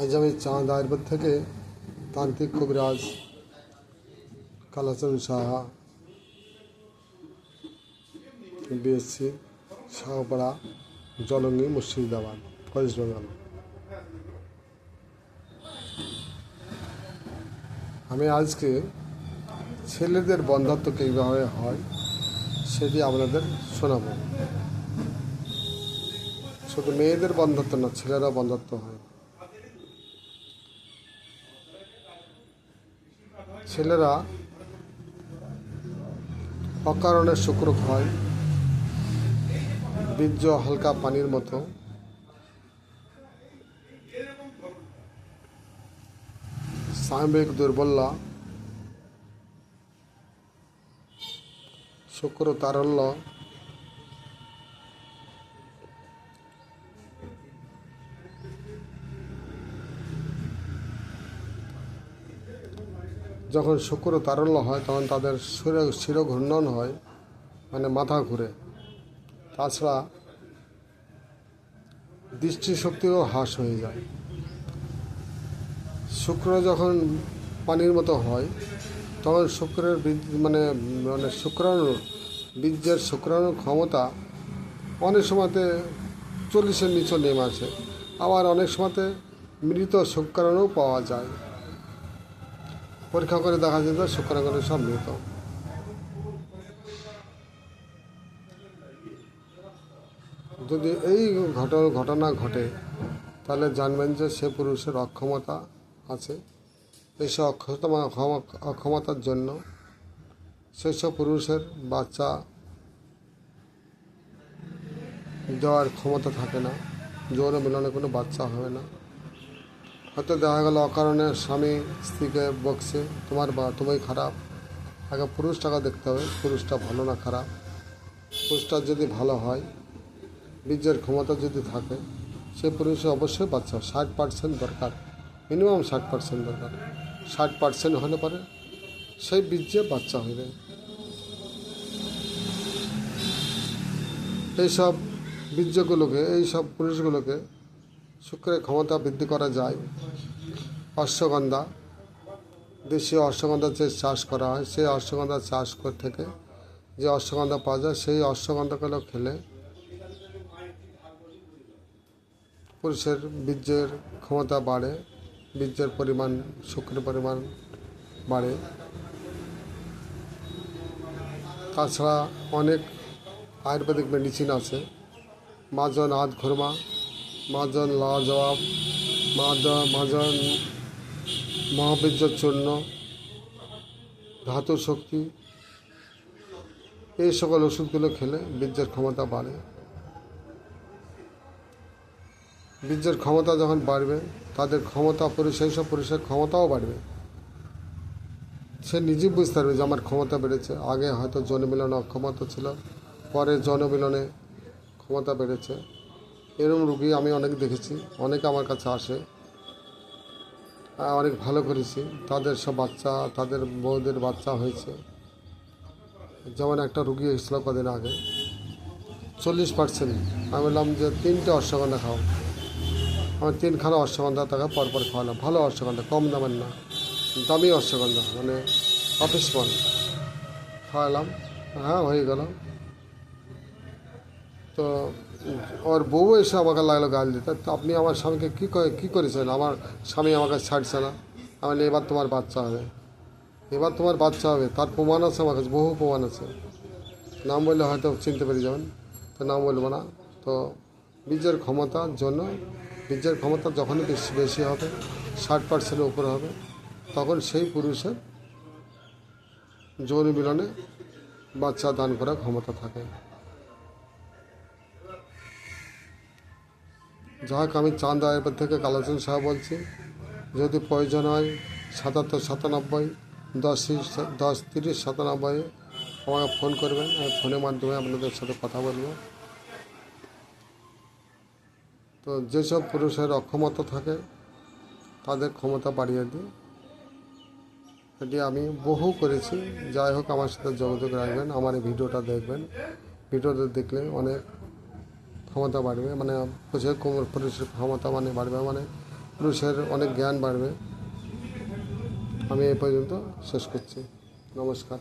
আজ আমি চাঁদ আয়ুর্বেদ থেকে তান্ত্রিক কবিরাজ কালাচরণ সাহা, বিএসসি, শাহপাড়া, জলঙ্গি, মুর্শিদাবাদ, ওয়েস্ট বেঙ্গল। আমি আজকে ছেলেদের বন্ধাত্ব কীভাবে হয় সেটি আপনাদের শোনাবো। শুধু মেয়েদের বন্ধাত্ব না, ছেলেরা বন্ধাত্ব হয়। ছেলেরা অকারণে শুক্র খায়, বীর্য হালকা পানির মতো, সাময়িক দুর্বলতা, শুক্র তারল্য, যখন শুক্র তারল্য হয় তখন তাদের শিরঘূর্ণন হয়, মানে মাথা ঘুরে। তাছাড়া দৃষ্টিশক্তিও হ্রাস হয়ে যায়। শুক্র যখন পানির মতো হয় তখন শুক্রের মানে বীর্যের শুক্রাণুর ক্ষমতা অনেক সময়তে 40-এর নিচে নেমে আসে, আবার অনেক সময়তে মৃত শুক্রাণু পাওয়া যায়। পরীক্ষা করে দেখা যেত শুক্রাণু সব মৃত। যদি এই ঘটনা ঘটে তাহলে জানবেন যে সে পুরুষের অক্ষমতা আছে। এইসব অক্ষমতার জন্য সেসব পুরুষের বাচ্চা দেওয়ার ক্ষমতা থাকে না, যৌন মিলনে কোনো বাচ্চা হবে না। হয়তো দেখা গেল অকারণে স্বামী স্ত্রীকে বকছে, তুমি খারাপ। আগে পুরুষটাকে দেখতে হবে, পুরুষটা ভালো না খারাপ। পুরুষটা যদি ভালো হয়, বীর্যের ক্ষমতা যদি থাকে, সে পুরুষে অবশ্যই বাচ্চা 60% দরকার, মিনিমাম 60% দরকার। 60% হলে পরে সেই বীর্যে বাচ্চা হবে। এইসব বীর্যগুলোকে, এইসব পুরুষগুলোকে শুক্রের ক্ষমতা বৃদ্ধি করা যায়। অশ্বগন্ধা, দেশীয় অশ্বগন্ধা যে চাষ করা হয়, সেই অশ্বগন্ধা চাষ থেকে যে অশ্বগন্ধা পাওয়া যায়, সেই অশ্বগন্ধাগুলো খেলে পুরুষের বীর্যের ক্ষমতা বাড়ে, বীর্যের পরিমাণ, শুক্রের পরিমাণ বাড়ে। তাছাড়া অনেক আয়ুর্বেদিক মেডিসিন আছে। মাজন আধ ঘুরমা, মাজন লাজবাব, মাজন মহাবীর্য চূর্ণ, ধাতু শক্তি, এই সকল ওষুধগুলো খেলে বীর্যের ক্ষমতা বাড়ে। বীর্যের ক্ষমতা যখন বাড়বে, তাদের ক্ষমতা সেই সব পুরুষের ক্ষমতাও বাড়বে। সে নিজে বুঝতে পারবে যে আমার ক্ষমতা বেড়েছে। আগে হয়তো যৌনমিলনে অক্ষমতা ছিল, পরে যৌনমিলনে ক্ষমতা বেড়েছে। এরকম রুগী আমি অনেক দেখেছি, অনেকে আমার কাছে আসে, অনেক ভালো করেছি। তাদের সব বাচ্চা, তাদের বউদের বাচ্চা হয়েছে। যেমন একটা রুগী এসেছিল কদিন আগে, 40%। আমি বললাম যে 3টে অশ্বগন্ধা খাও। আমি 3খানা অশ্বগন্ধা তাকে পরপর খাওয়ালাম। ভালো অশ্বগন্ধা, কম দামের না, দামি অশ্বগন্ধা, মানে অফিস মাল খাওয়ালাম। হ্যাঁ, হয়ে গেল। তো ওর বউ এসে আমাকে লাগলো গাল দিতে, তো আপনি আমার স্বামীকে কী করেছেন? আমার স্বামী আমাকে ছাড়ছে না। আমি বলি, এবার তোমার বাচ্চা হবে, এবার তোমার বাচ্চা হবে। তার প্রমাণ আছে আমার কাছে, বহু প্রমাণ আছে। নাম বললে হয়তো চিনতে পেরে যাবেন, তো নাম বলবো না। তো বীর্যের ক্ষমতার জন্য, বীর্যের ক্ষমতা যখনই বেশি হবে, 60%-এর উপরে হবে, তখন সেই পুরুষের যৌন মিলনে বাচ্চা দান করার ক্ষমতা থাকে। যাই হোক, আমি চাঁদ আয়ুর্বেদ থেকে কালাচরণ সাহা বলছি। যদি প্রয়োজন হয় 77 97 10 30 97 আমাকে ফোন করবেন। আমি ফোনের মাধ্যমে আপনাদের সাথে কথা বলবো। তো যেসব পুরুষের অক্ষমতা থাকে তাদের ক্ষমতা বাড়িয়ে দিই, এটি আমি বহু করেছি। যাই হোক, আমার সাথে যোগাযোগ রাখবেন, আমার এই ভিডিওটা দেখবেন। ভিডিওটা দেখলে অনেক ক্ষমতা বাড়বে, মানে পুরুষের ক্ষমতা মানে বাড়বে, মানে পুরুষের অনেক জ্ঞান বাড়বে। আমি এই পর্যন্ত শেষ করছি। নমস্কার।